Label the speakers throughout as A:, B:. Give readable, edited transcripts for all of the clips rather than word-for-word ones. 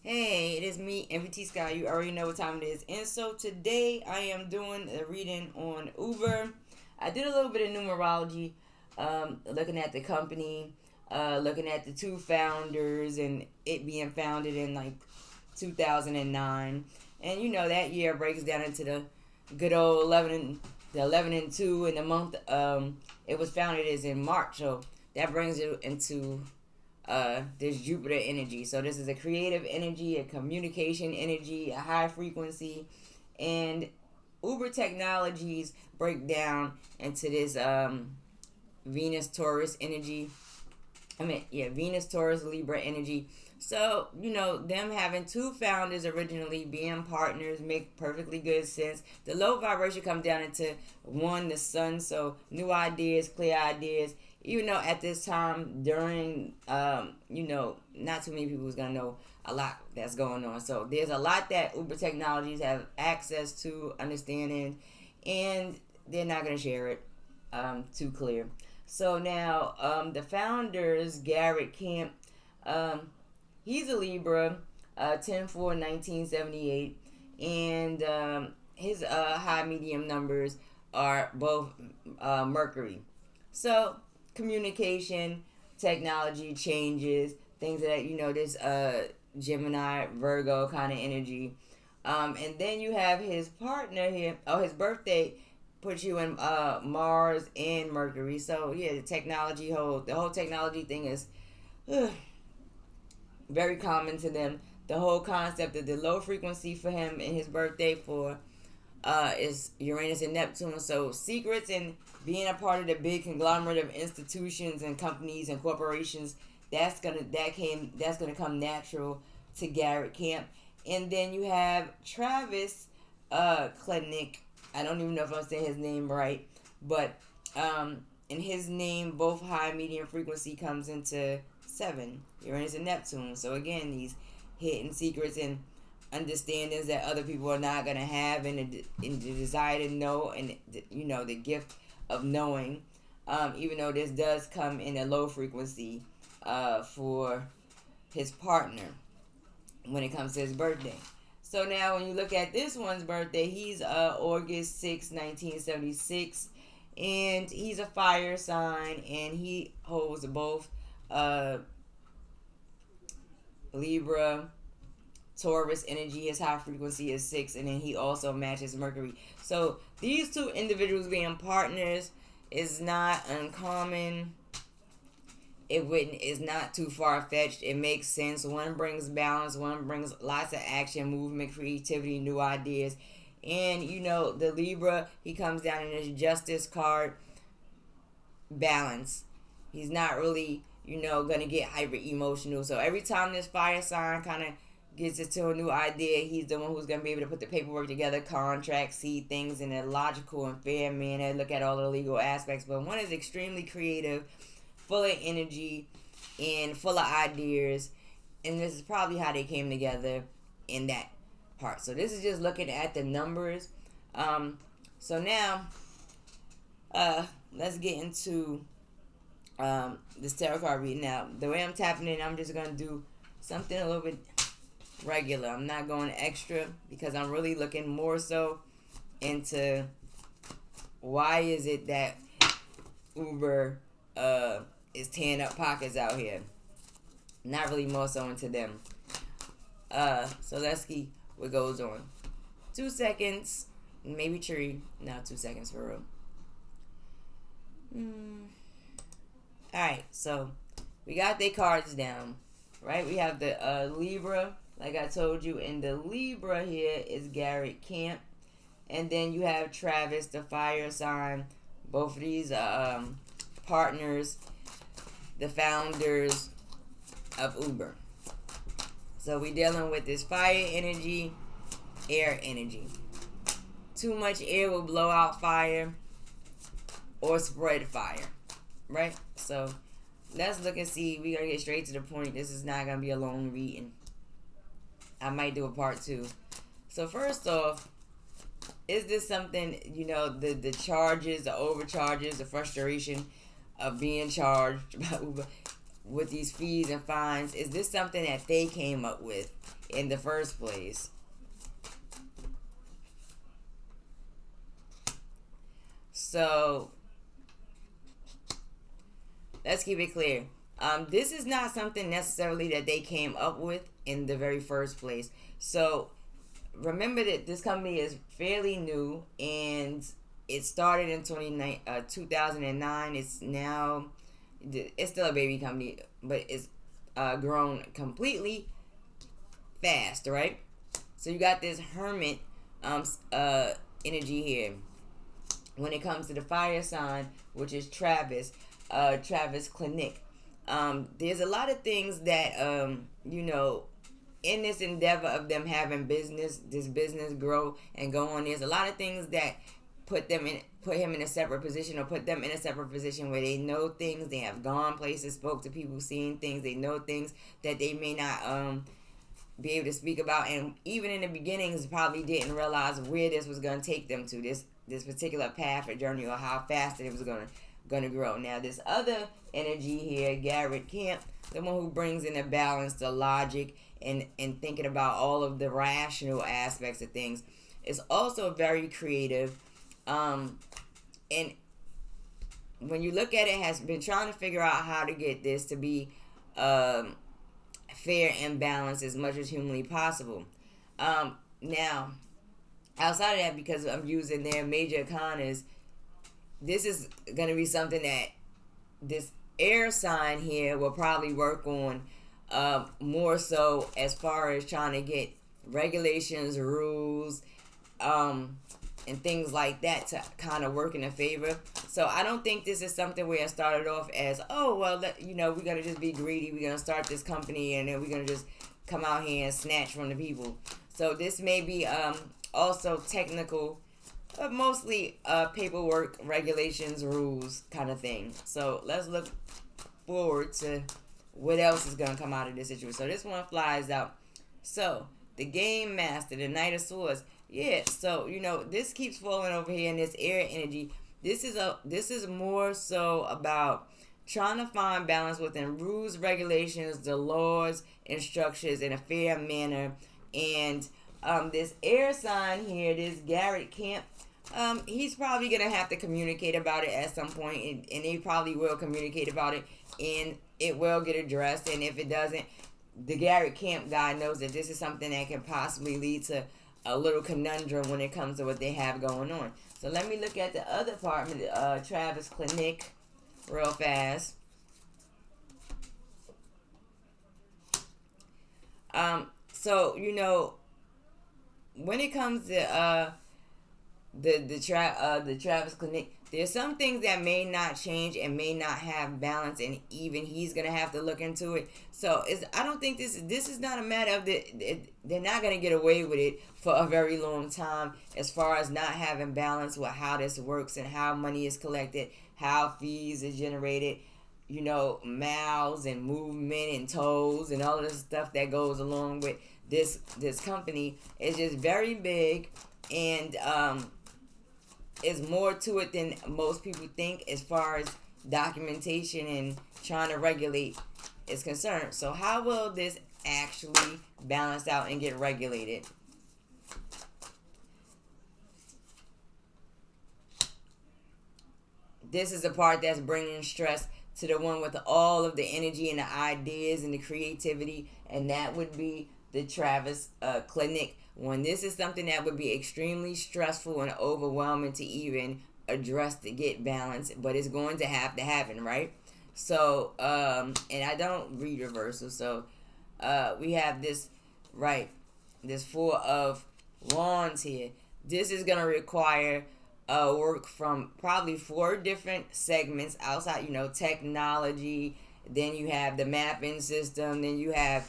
A: Hey, it is me, NBT SKY. You already know what time it is. And so today I am doing a reading on Uber. I did a little bit of numerology, looking at the company, looking at the two founders and it being founded in like 2009. And you know, that year breaks down into the good old 11 and 2, and the month it was founded is in March. So that brings it into this Jupiter energy. So this is a creative energy, a communication energy, a high frequency, and Uber technologies break down into this Venus Taurus energy. Venus Taurus Libra energy. So, you know, them having two founders originally being partners make perfectly good sense. The low vibration comes down into one, the sun. So new ideas, clear ideas. Even though at this time during, not too many people is going to know a lot that's going on. So there's a lot that Uber technologies have access to, understanding, and they're not going to share it too clear. So now the founders, Garrett Camp, he's a Libra, 10/4/1978, and his high medium numbers are both Mercury. So communication, technology, changes, things that this Gemini, Virgo kind of energy. And then you have his partner here. Oh, his birthday puts you in Mars and Mercury. So yeah, the whole technology thing is very common to them. The whole concept of the low frequency for him and his birthday for is Uranus and Neptune. So secrets and being a part of the big conglomerate of institutions and companies and corporations, that's gonna come natural to Garrett Camp. And then you have Travis Kleinick. I don't even know if I'm saying his name right, but in his name, both high and medium frequency comes into 7, Uranus and Neptune. So again, these hidden secrets and understandings that other people are not gonna have, and the desire to know, and the gift of knowing. Even though this does come in a low frequency for his partner when it comes to his birthday. So now when you look at this one's birthday, he's August 6, 1976, and he's a fire sign, and he holds both Libra, Taurus energy. His high frequency is 6, and then he also matches Mercury. So these two individuals being partners is not uncommon. It's not too far-fetched. It makes sense. One brings balance. One brings lots of action, movement, creativity, new ideas. And, the Libra, he comes down in his Justice card. Balance. He's not really, going to get hyper-emotional. So every time this fire sign kind of gets into a new idea, he's the one who's going to be able to put the paperwork together, contracts, see things in a logical and fair manner, look at all the legal aspects. But one is extremely creative, full of energy, and full of ideas. And this is probably how they came together in that part. So this is just looking at the numbers. So now, let's get into this tarot card reading. Now, the way I'm tapping in, I'm just going to do something a little bit regular. I'm not going extra because I'm really looking more so into why is it that Uber is tearing up pockets out here. Not really more so into them. So let's see what goes on. 2 seconds, maybe 3. Now 2 seconds for real. Alright, so we got their cards down. Right? We have the Libra, like I told you, and the Libra here is Garrett Camp. And then you have Travis, the fire sign. Both of these partners, the founders of Uber. So we dealing with this fire energy, air energy. Too much air will blow out fire or spread fire, right? So let's look and see. We're going to get straight to the point. This is not going to be a long reading. I might do a part 2. So first off, is this something, the charges, the overcharges, the frustration of being charged by Uber? with these fees and fines? Is this something that they came up with in the first place? So let's keep it clear. This is not something necessarily that they came up with in the very first place. So remember that this company is fairly new, and it started in 2009. It's now, it's still a baby company, but it's grown completely fast, right? So you got this hermit energy here. When it comes to the fire sign, which is Travis Clinic, there's a lot of things that in this endeavor of them having this business grow and go on. There's a lot of things that put him in a separate position, or put them in a separate position where they know things, they have gone places, spoke to people, seen things, they know things that they may not be able to speak about, and even in the beginnings probably didn't realize where this was going to take them to, this particular path or journey, or how fast it was going to grow. Now this other energy here, Garrett Camp, the one who brings in the balance, the logic, and thinking about all of the rational aspects of things, is also very creative, and when you look at it, has been trying to figure out how to get this to be fair and balanced as much as humanly possible. Now, outside of that, because I'm using their major arcanas, this is going to be something that this air sign here will probably work on more so, as far as trying to get regulations, rules, and things like that to kind of work in a favor. So I don't think this is something where it started off as, oh, well, we're going to just be greedy. We're going to start this company and then we're going to just come out here and snatch from the people. So this may be also technical, but mostly paperwork, regulations, rules kind of thing. So let's look forward to what else is going to come out of this situation. So this one flies out. So the Game Master, the Knight of Swords. Yeah, so, this keeps falling over here in this air energy. This is more so about trying to find balance within rules, regulations, the laws, and structures in a fair manner. And this air sign here, this Garrett Camp, he's probably going to have to communicate about it at some point, and they probably will communicate about it, and it will get addressed. And if it doesn't, the Garrett Camp guy knows that this is something that can possibly lead to a little conundrum when it comes to what they have going on. So let me look at the other part, Travis Clinic, real fast. So when it comes to the Travis Clinic, there's some things that may not change and may not have balance, and even he's gonna have to look into it. So I don't think this is not a matter of they're not gonna get away with it for a very long time, as far as not having balance with how this works and how money is collected, how fees are generated, miles and movement and tolls and all of this stuff that goes along with this company. Is just very big, and is more to it than most people think as far as documentation and trying to regulate is concerned. So how will this actually balance out and get regulated? This is the part that's bringing stress to the one with all of the energy and the ideas and the creativity, and that would be the Travis Clinic. When this is something that would be extremely stressful and overwhelming to even address to get balance, but it's going to have to happen, right? So, and I don't read reversal, so we have this, right, this Four of Wands here. This is going to require work from probably 4 different segments outside, technology, then you have the mapping system, then you have,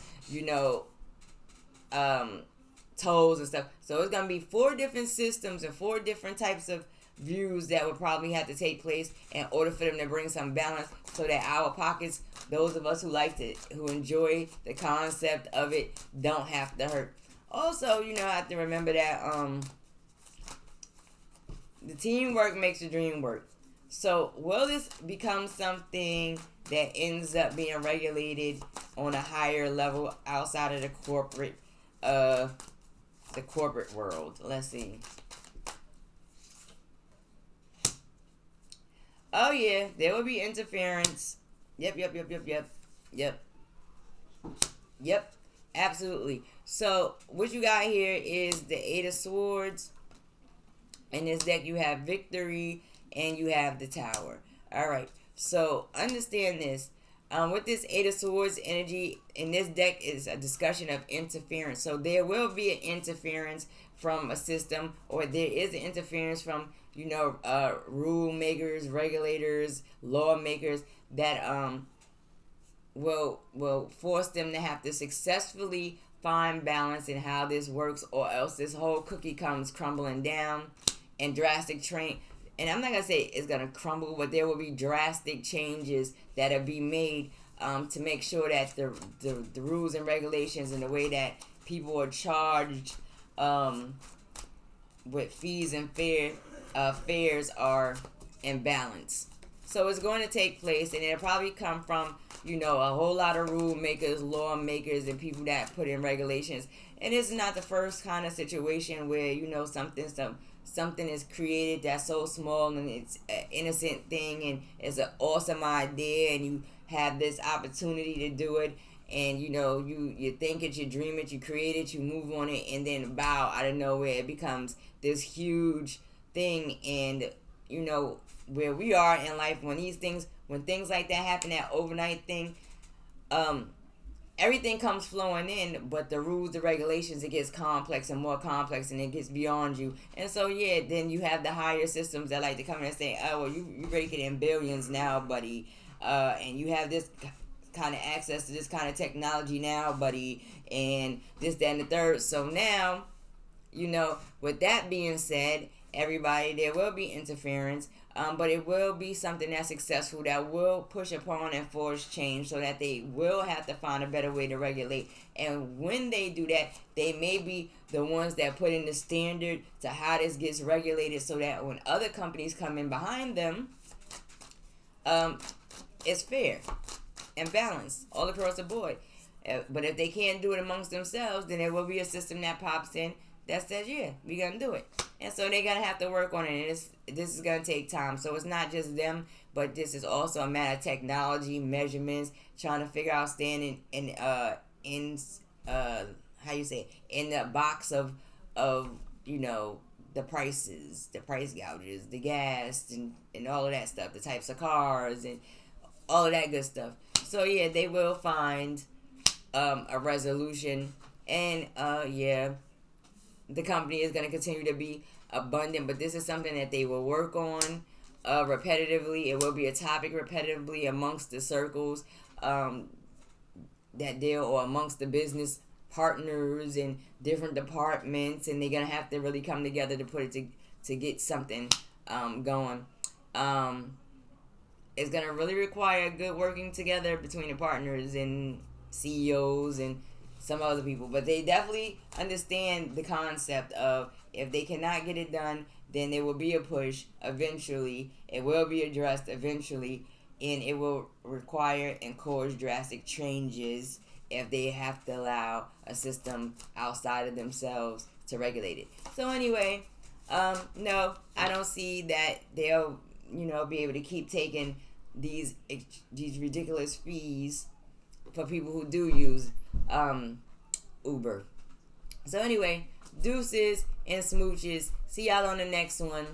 A: tolls and stuff. So it's going to be 4 different systems and 4 different types of views that would probably have to take place in order for them to bring some balance, so that our pockets, those of us who who enjoy the concept of it, don't have to hurt. Also, I have to remember that the teamwork makes the dream work. So will this become something that ends up being regulated on a higher level outside of the corporate world? Let's see. Oh yeah, there will be interference. Yep. Absolutely. So what you got here is the Eight of Swords. In this deck you have Victory and you have the Tower. Alright. So understand this. With this Eight of Swords energy in this deck is a discussion of interference. So there will be an interference from a system, or there is an interference from, rule makers, regulators, lawmakers that will force them to have to successfully find balance in how this works, or else this whole cookie comes crumbling down and drastic change. And I'm not gonna say it's gonna crumble, but there will be drastic changes that'll be made to make sure that the rules and regulations and the way that people are charged with fees and fares are in balance. So it's going to take place, and it'll probably come from a whole lot of rule makers, law makers, and people that put in regulations. And it's not the first kind of situation where something is created that's so small and it's an innocent thing and it's an awesome idea and you have this opportunity to do it, and you think it, you dream it, you create it, you move on it, and then out of nowhere it becomes this huge thing. And where we are in life, when things like that happen, that overnight thing, everything comes flowing in, but the rules, the regulations, it gets complex and more complex, and it gets beyond you. And so then you have the higher systems that like to come in and say, oh well, you breaking in billions now, buddy, and you have this kind of access to this kind of technology now, buddy, and this, that, and the third. So now, with that being said, everybody, there will be interference, but it will be something that's successful, that will push upon and force change, so that they will have to find a better way to regulate. And when they do that, they may be the ones that put in the standard to how this gets regulated, so that when other companies come in behind them, it's fair and balanced all across the board. But if they can't do it amongst themselves, then there will be a system that pops in that says, yeah, we're going to do it. And so they're going to have to work on it. And this is going to take time. So it's not just them, but this is also a matter of technology, measurements, trying to figure out staying in the box of the prices, the price gouges, the gas, and all of that stuff, the types of cars, and all of that good stuff. So yeah, they will find a resolution. And the company is going to continue to be abundant, but this is something that they will work on repetitively. It will be a topic repetitively amongst the circles that deal, or amongst the business partners and different departments, and they're going to have to really come together to put it to get something going. It's going to really require good working together between the partners and CEOs and some other people, but they definitely understand the concept of, if they cannot get it done, then there will be a push eventually. It will be addressed eventually, and it will require and cause drastic changes if they have to allow a system outside of themselves to regulate it. So anyway, no, I don't see that they'll be able to keep taking these ridiculous fees for people who do use Uber. So anyway, deuces and smooches. See y'all on the next one.